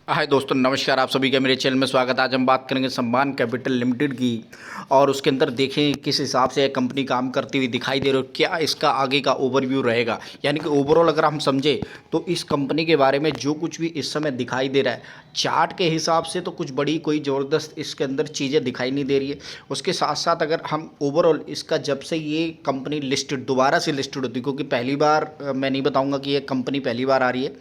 हाय दोस्तों, नमस्कार। आप सभी का मेरे चैनल में स्वागत है। आज हम बात करेंगे सम्मान कैपिटल लिमिटेड की और उसके अंदर देखें किस हिसाब से यह कंपनी काम करती हुई दिखाई दे रही है, क्या इसका आगे का ओवरव्यू रहेगा। यानी कि ओवरऑल अगर हम समझे तो इस कंपनी के बारे में जो कुछ भी इस समय दिखाई दे रहा है चार्ट के हिसाब से तो कुछ बड़ी कोई ज़बरदस्त इसके अंदर चीज़ें दिखाई नहीं दे रही है। उसके साथ साथ अगर हम ओवरऑल इसका जब से ये कंपनी लिस्टेड दोबारा से लिस्टेड होती है, क्योंकि पहली बार मैं नहीं बताऊंगा कि ये कंपनी पहली बार आ रही है,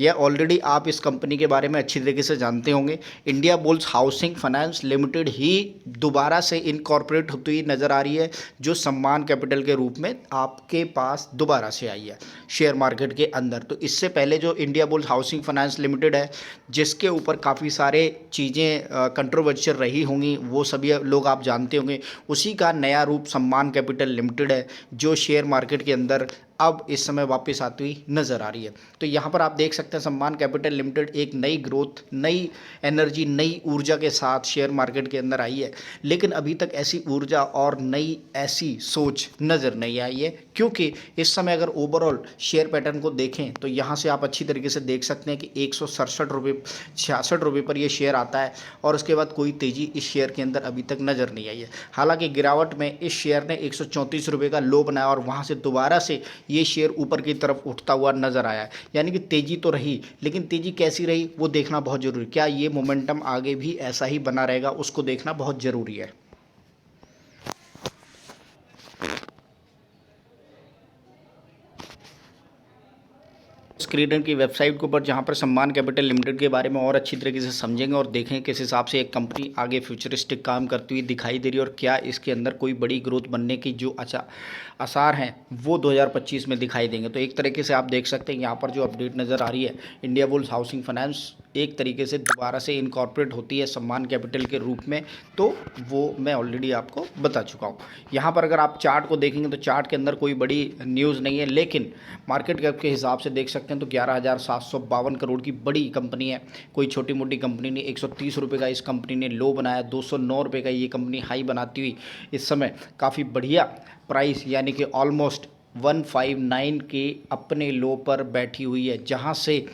यह ऑलरेडी आप इस कंपनी के बारे में अच्छी तरीके से जानते होंगे। India Bulls Housing Finance Limited ही दोबारा से इनकॉर्पोरेट होती हुई नज़र आ रही है, जो सम्मान कैपिटल के रूप में आपके पास दोबारा से आई है शेयर मार्केट के अंदर। तो इससे पहले जो India Bulls Housing Finance limited है, जिसके ऊपर काफ़ी सारे चीज़ें कंट्रोवर्शियल रही होंगी, वो सभी लोग आप जानते होंगे, उसी का नया रूप सम्मान कैपिटल लिमिटेड है, जो शेयर मार्केट के अंदर अब इस समय वापस आती हुई नज़र आ रही है। तो यहाँ पर आप देख सकते हैं सम्मान कैपिटल लिमिटेड एक नई ग्रोथ, नई एनर्जी, नई ऊर्जा के साथ शेयर मार्केट के अंदर आई है, लेकिन अभी तक ऐसी ऊर्जा और नई ऐसी सोच नज़र नहीं आई है। क्योंकि इस समय अगर ओवरऑल शेयर पैटर्न को देखें तो यहाँ से आप अच्छी तरीके से देख सकते हैं कि 167 रुपये 66 रुपये पर यह शेयर आता है और उसके बाद कोई तेज़ी इस शेयर के अंदर अभी तक नज़र नहीं आई है। हालांकि गिरावट में इस शेयर ने 134 रुपये का लो बनाया और वहाँ से दोबारा से ये शेयर ऊपर की तरफ उठता हुआ नजर आया है। यानी कि तेजी तो रही, लेकिन तेजी कैसी रही वो देखना बहुत जरूरी है। क्या ये मोमेंटम आगे भी ऐसा ही बना रहेगा, उसको देखना बहुत जरूरी है। स्क्रीडन की वेबसाइट के ऊपर जहां पर सम्मान कैपिटल लिमिटेड के बारे में और अच्छी तरीके से समझेंगे और देखें किस हिसाब से एक कंपनी आगे फ्यूचरिस्टिक काम करती हुई दिखाई दे रही है और क्या इसके अंदर कोई बड़ी ग्रोथ बनने की जो आसार हैं वो 2025 में दिखाई देंगे। तो एक तरीके से आप देख सकते हैं यहाँ पर जो अपडेट नज़र आ रही है, इंडिया बुल्स हाउसिंग फाइनेंस एक तरीके से दोबारा से इनकॉर्पोरेट होती है सम्मान कैपिटल के रूप में, तो वो मैं ऑलरेडी आपको बता चुका हूँ। यहाँ पर अगर आप चार्ट को देखेंगे तो चार्ट के अंदर कोई बड़ी न्यूज़ नहीं है, लेकिन मार्केट कैप के हिसाब से देख सकते हैं तो 11,752 करोड़ की बड़ी कंपनी है, कोई छोटी मोटी कंपनी नहीं। 130 रुपये का इस कंपनी ने लो बनाया, 209 रुपये का ये कंपनी हाई बनाती हुई इस समय काफ़ी बढ़िया प्राइस यानी कि ऑलमोस्ट 159 के अपने लो पर बैठी हुई है, जहां से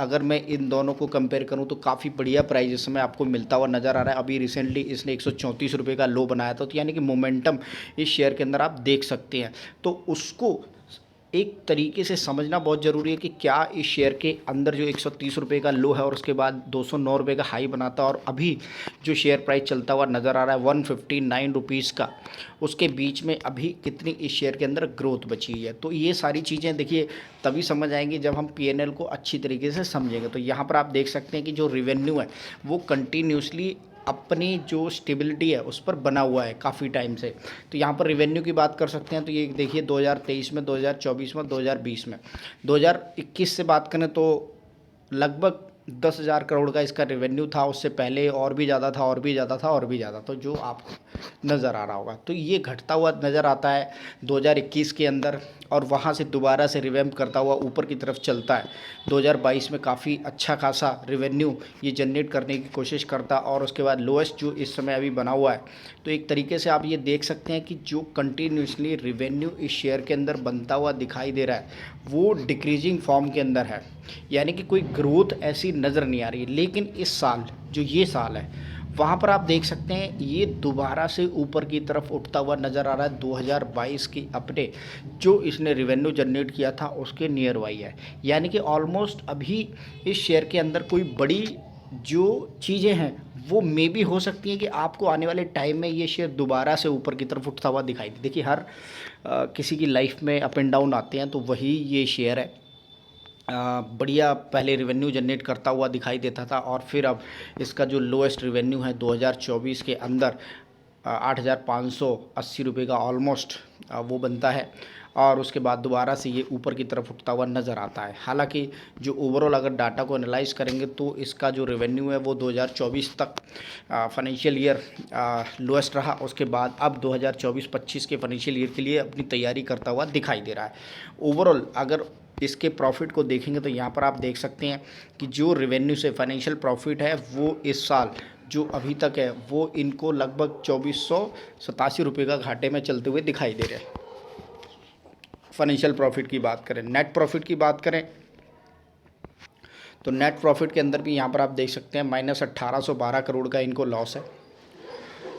अगर मैं इन दोनों को कंपेयर करूं तो काफ़ी बढ़िया प्राइस इस समय आपको मिलता हुआ नज़र आ रहा है। अभी रिसेंटली इसने 134 रुपये का लो बनाया था, तो यानी कि मोमेंटम इस शेयर के अंदर आप देख सकते हैं। तो उसको एक तरीके से समझना बहुत ज़रूरी है कि क्या इस शेयर के अंदर जो 130 रुपये का लो है और उसके बाद 209 रुपये का हाई बनाता है और अभी जो शेयर प्राइस चलता हुआ नज़र आ रहा है 159 रुपीज़ का, उसके बीच में अभी कितनी इस शेयर के अंदर ग्रोथ बची है। तो ये सारी चीज़ें देखिए तभी समझ आएंगी जब हम पीएनएल को अच्छी तरीके से समझेंगे। तो यहाँ पर आप देख सकते हैं कि जो रेवेन्यू है वो कंटिन्यूसली अपनी जो स्टेबिलिटी है उस पर बना हुआ है काफ़ी टाइम से। तो यहाँ पर रिवेन्यू की बात कर सकते हैं तो ये देखिए 2023 में, 2024 में, 2020 में, 2021 से बात करें तो लगभग 10,000 करोड़ का इसका रेवेन्यू था। उससे पहले और भी ज़्यादा था, और भी ज़्यादा था, और भी ज़्यादा, तो जो आपको नज़र आ रहा होगा। तो ये घटता हुआ नज़र आता है 2021 के अंदर और वहाँ से दोबारा से रिवैम्प करता हुआ ऊपर की तरफ चलता है। 2022 में काफ़ी अच्छा खासा रेवेन्यू ये जनरेट करने की कोशिश करता और उसके बाद लोएस्ट जो इस समय अभी बना हुआ है। तो एक तरीके से आप ये देख सकते हैं कि जो कंटिन्यूसली रेवेन्यू इस शेयर के अंदर बनता हुआ दिखाई दे रहा है वो डिक्रीजिंग फॉर्म के अंदर है, यानी कि कोई ग्रोथ ऐसी नज़र नहीं आ रही है। लेकिन इस साल जो ये साल है वहाँ पर आप देख सकते हैं ये दोबारा से ऊपर की तरफ उठता हुआ नज़र आ रहा है। 2022 की अपने जो इसने रेवेन्यू जनरेट किया था उसके नियर बाई है, यानी कि ऑलमोस्ट अभी इस शेयर के अंदर कोई बड़ी जो चीज़ें हैं वो मे भी हो सकती हैं कि आपको आने वाले टाइम में ये शेयर दोबारा से ऊपर की तरफ उठता हुआ दिखाई दे। देखिए हर किसी की लाइफ में अप एंड डाउन आते हैं, तो वही ये शेयर है। बढ़िया पहले रेवेन्यू जनरेट करता हुआ दिखाई देता था और फिर अब इसका जो लोएस्ट रेवेन्यू है 2024 के अंदर 8,580 रुपये का ऑलमोस्ट वो बनता है और उसके बाद दोबारा से ये ऊपर की तरफ उठता हुआ नज़र आता है। हालांकि जो ओवरऑल अगर डाटा को एनालाइज करेंगे तो इसका जो रेवेन्यू है वो 2024 तक फाइनेंशियल ईयर लोएस्ट रहा, उसके बाद अब 2024-25 के फाइनेंशियल ईयर के लिए अपनी तैयारी करता हुआ दिखाई दे रहा है। ओवरऑल अगर इसके प्रॉफिट को देखेंगे तो यहाँ पर आप देख सकते हैं कि जो रेवेन्यू से फाइनेंशियल प्रॉफिट है वो इस साल जो अभी तक है वो इनको लगभग 2487 रुपये का घाटे में चलते हुए दिखाई दे रहे हैं। फाइनेंशियल प्रॉफिट की बात करें, नेट प्रॉफिट की बात करें तो नेट प्रॉफिट के अंदर भी यहाँ पर आप देख सकते हैं -1812 करोड़ का इनको लॉस है।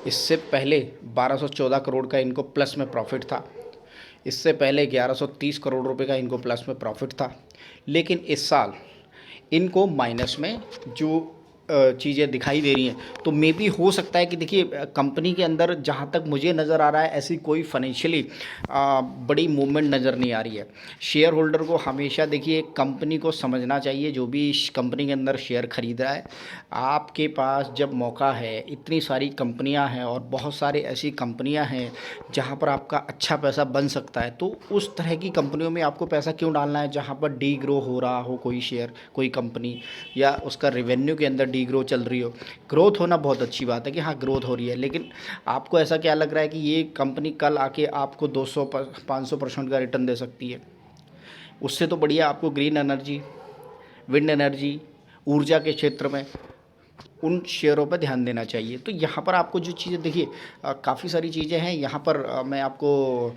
इससे पहले 1214 करोड़ का इनको प्लस में प्रॉफिट था। इससे पहले 1130 करोड़ रुपए का इनको प्लस में प्रॉफिट था। लेकिन इस साल इनको माइनस में जो चीज़ें दिखाई दे रही हैं, तो मे बी हो सकता है कि देखिए कंपनी के अंदर जहाँ तक मुझे नज़र आ रहा है ऐसी कोई फाइनेंशियली बड़ी मूवमेंट नज़र नहीं आ रही है। शेयर होल्डर को हमेशा देखिए कंपनी को समझना चाहिए, जो भी इस कंपनी के अंदर शेयर खरीद रहा है, आपके पास जब मौका है, इतनी सारी कंपनियां हैं और बहुत सारी ऐसी कंपनियां हैं जहां पर आपका अच्छा पैसा बन सकता है, तो उस तरह की कंपनियों में आपको पैसा क्यों डालना है जहां पर डी ग्रो हो रहा हो कोई शेयर, कोई कंपनी, या उसका रेवेन्यू के अंदर डी ग्रो चल रही हो। ग्रोथ होना बहुत अच्छी बात है कि हाँ ग्रोथ हो रही है, लेकिन आपको ऐसा क्या लग रहा है कि ये कंपनी कल आके आपको 200-500% का रिटर्न दे सकती है? उससे तो बढ़िया आपको ग्रीन एनर्जी, विंड एनर्जी, ऊर्जा के क्षेत्र में उन शेयरों पर ध्यान देना चाहिए। तो यहाँ पर आपको जो चीज़ें देखिए काफ़ी सारी चीज़ें हैं यहाँ पर मैं आपको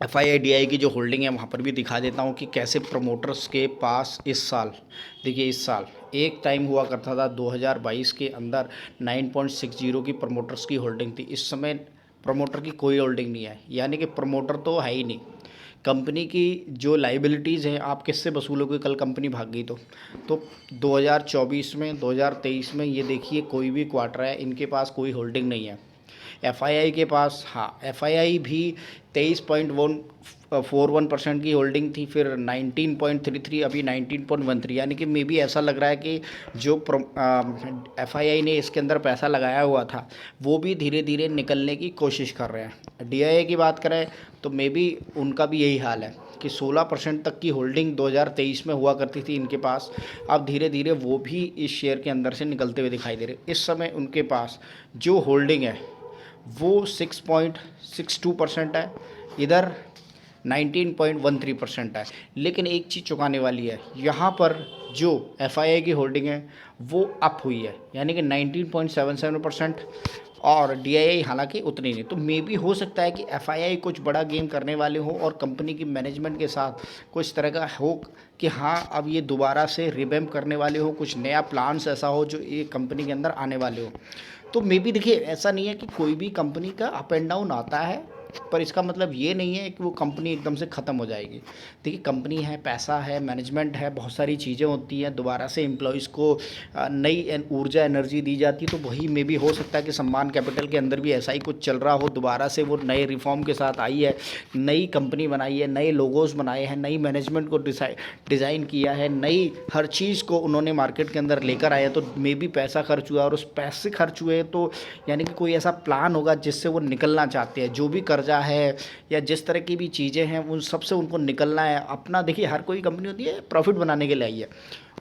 FII-DI की जो होल्डिंग है वहाँ पर भी दिखा देता हूँ कि कैसे प्रमोटर्स के पास इस साल, देखिए इस साल एक टाइम हुआ करता था 2022 के अंदर 9.60 की प्रमोटर्स की होल्डिंग थी। इस समय प्रमोटर की कोई होल्डिंग नहीं है, यानी कि प्रमोटर तो है ही नहीं। कंपनी की जो लाइबिलिटीज़ हैं आप किससे वसूलोगे कल कंपनी भाग गई तो 2024 में 2023 में ये देखिए कोई भी क्वार्टर है इनके पास कोई होल्डिंग नहीं है। FII के पास, हाँ FII भी 23.41% की होल्डिंग थी, फिर 19.33, अभी 19.13, यानी कि मे बी ऐसा लग रहा है कि जो FII ने इसके अंदर पैसा लगाया हुआ था वो भी धीरे धीरे निकलने की कोशिश कर रहे हैं। DIA की बात करें तो मे बी उनका भी यही हाल है कि 16% तक की होल्डिंग 2023 में हुआ करती थी इनके पास, अब धीरे धीरे वो भी इस शेयर के अंदर से निकलते हुए दिखाई दे रहे। इस समय उनके पास जो होल्डिंग है वो 6.62% है, इधर 19.13% है। लेकिन एक चीज़ चौंकाने वाली है, यहाँ पर जो FII की होल्डिंग है वो अप हुई है, यानी कि 19.77%, और DIA हालांकि उतनी नहीं। तो मे बी हो सकता है कि FII कुछ बड़ा गेम करने वाले हो और कंपनी की मैनेजमेंट के साथ कुछ तरह का हो कि हाँ अब ये दोबारा से रिवैम्प करने वाले हो, कुछ नया प्लान्स ऐसा हो जो ये कंपनी के अंदर आने वाले हो। तो मे बी देखिए ऐसा नहीं है कि कोई भी कंपनी का अप एंड डाउन आता है, पर इसका मतलब ये नहीं है कि वो कंपनी एकदम से ख़त्म हो जाएगी। देखिए कंपनी है, पैसा है, मैनेजमेंट है, बहुत सारी चीज़ें होती हैं, दोबारा से एम्प्लॉयज़ को नई ऊर्जा एनर्जी दी जाती है। तो वही में भी हो सकता है कि सम्मान कैपिटल के अंदर भी ऐसा ही कुछ चल रहा हो, दोबारा से वो नए रिफॉर्म के साथ आई है, नई कंपनी बनाई है, नए लोगोज़ बनाए हैं, नई मैनेजमेंट को डिज़ाइन किया है, नई हर चीज़ को उन्होंने मार्केट के अंदर लेकर आए, तो मे बी पैसा खर्च हुआ और उस पैसे खर्च हुए तो यानी कि कोई ऐसा प्लान होगा जिससे वो निकलना चाहते हैं। जो भी कर्जा है या जिस तरह की भी चीज़ें हैं उन सब से उनको निकलना है। अपना देखिए हर कोई कंपनी होती है प्रॉफिट बनाने के लिए आई है,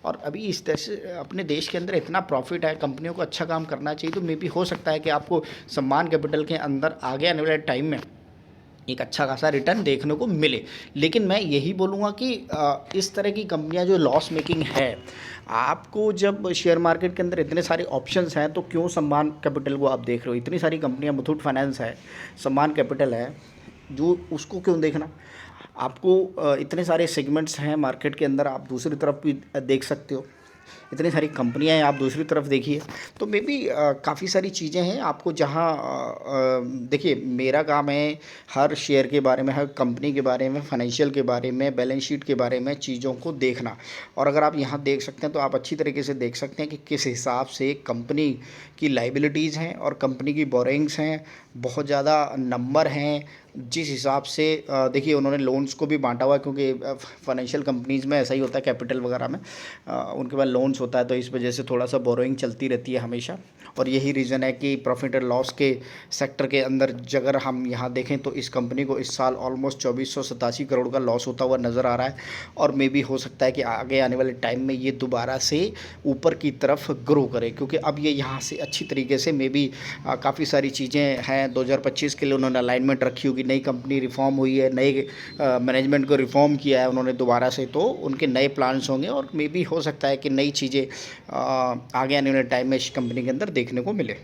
और अभी इस तरह से अपने देश के अंदर इतना प्रॉफिट है, कंपनियों को अच्छा काम करना चाहिए। तो मे बी हो सकता है कि आपको सम्मान कैपिटल के अंदर आगे आने वाले टाइम में एक अच्छा खासा रिटर्न देखने को मिले। लेकिन मैं यही बोलूँगा कि इस तरह की कंपनियां जो लॉस मेकिंग है, आपको जब शेयर मार्केट के अंदर इतने सारे ऑप्शंस हैं तो क्यों सम्मान कैपिटल को आप देख रहे हो? इतनी सारी कंपनियां, मुथूट फाइनेंस है, सम्मान कैपिटल है, जो उसको क्यों देखना? आपको इतने सारे सेगमेंट्स हैं मार्केट के अंदर, आप दूसरी तरफ भी देख सकते हो, इतनी सारी कंपनियां हैं, आप दूसरी तरफ देखिए। तो मे बी काफ़ी सारी चीज़ें हैं आपको जहां देखिए मेरा काम है हर शेयर के बारे में, हर कंपनी के बारे में, फाइनेंशियल के बारे में, बैलेंस शीट के बारे में चीज़ों को देखना। और अगर आप यहाँ देख सकते हैं तो आप अच्छी तरीके से देख सकते हैं कि किस हिसाब से कंपनी की लाइबिलिटीज़ हैं और कंपनी की बोरिंग्स हैं, बहुत ज़्यादा नंबर हैं। जिस हिसाब से देखिए उन्होंने लोन्स को भी बांटा हुआ है, क्योंकि फाइनेंशियल कंपनीज़ में ऐसा ही होता है, कैपिटल वगैरह में उनके पास लोन्स होता है, तो इस वजह से थोड़ा सा बोरोइंग चलती रहती है हमेशा। और यही रीज़न है कि प्रॉफिट एंड लॉस के सेक्टर के अंदर अगर हम यहाँ देखें तो इस कंपनी को इस साल ऑलमोस्ट 2487 करोड़ का लॉस होता हुआ नज़र आ रहा है। और मे बी हो सकता है कि आगे आने वाले टाइम में ये दोबारा से ऊपर की तरफ ग्रो करे, क्योंकि अब ये यहाँ से अच्छी तरीके से मे बी काफ़ी सारी चीज़ें हैं 2025 के लिए उन्होंने अलाइनमेंट रखी होगी, नई कंपनी रिफॉर्म हुई है, नए मैनेजमेंट को रिफॉर्म किया है उन्होंने दोबारा से, तो उनके नए प्लान्स होंगे और मे बी हो सकता है कि नई चीज़ें आगे आने वाले टाइम में इस कंपनी के अंदर देखने को मिले।